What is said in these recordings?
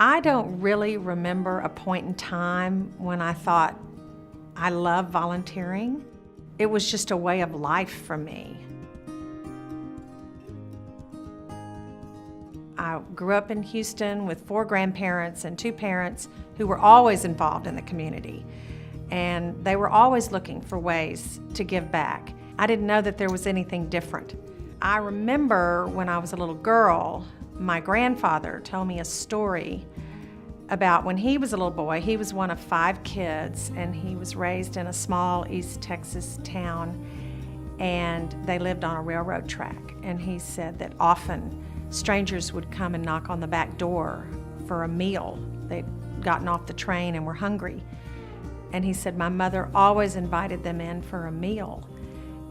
I don't really remember a point in time when I thought, I love volunteering. It was just a way of life for me. I grew up in Houston with 4 grandparents and 2 parents who were always involved in the community. And they were always looking for ways to give back. I didn't know that there was anything different. I remember when I was a little girl, my grandfather told me a story about when he was a little boy. He was one of 5 kids, and he was raised in a small East Texas town, and they lived on a railroad track. And he said that often strangers would come and knock on the back door for a meal. They'd gotten off the train and were hungry. And he said my mother always invited them in for a meal.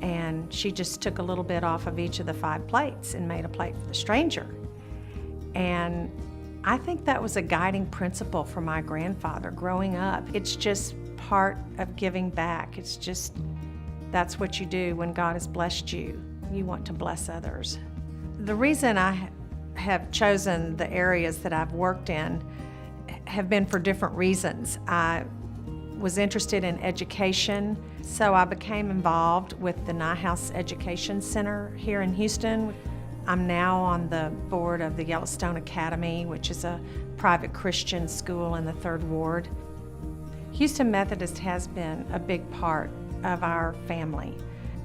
And she just took a little bit off of each of the 5 plates and made a plate for the stranger. And I think that was a guiding principle for my grandfather growing up. It's just part of giving back. It's just, that's what you do when God has blessed you. You want to bless others. The reason I have chosen the areas that I've worked in have been for different reasons. I was interested in education, so I became involved with the Nyehouse Education Center here in Houston. I'm now on the board of the Yellowstone Academy, which is a private Christian school in the 3rd Ward. Houston Methodist has been a big part of our family.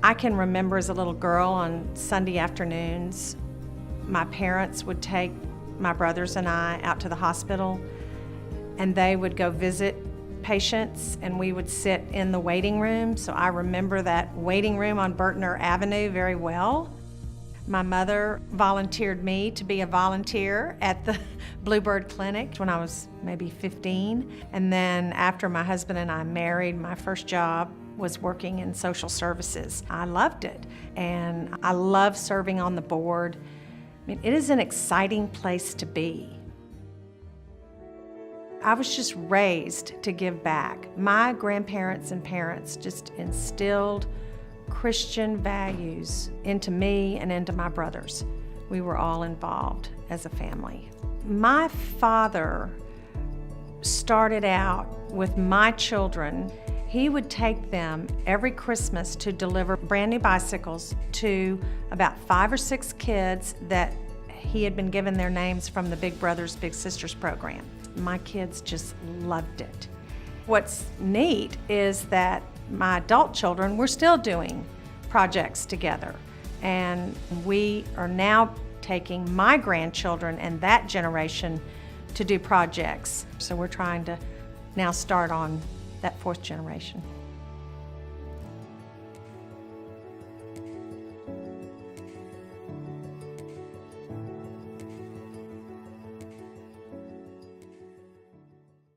I can remember as a little girl on Sunday afternoons, my parents would take my brothers and I out to the hospital, and they would go visit patients, and we would sit in the waiting room. So I remember that waiting room on Burtner Avenue very well. My mother volunteered me to be a volunteer at the Bluebird Clinic when I was maybe 15. And then after my husband and I married, my first job was working in social services. I loved it, and I love serving on the board. I mean, it is an exciting place to be. I was just raised to give back. My grandparents and parents just instilled Christian values into me and into my brothers. We were all involved as a family. My father started out with my children. He would take them every Christmas to deliver brand new bicycles to about 5 or 6 kids that he had been given their names from the Big Brothers Big Sisters program. My kids just loved it. What's neat is that my adult children, we're still doing projects together. And we are now taking my grandchildren and that generation to do projects. So we're trying to now start on that 4th generation.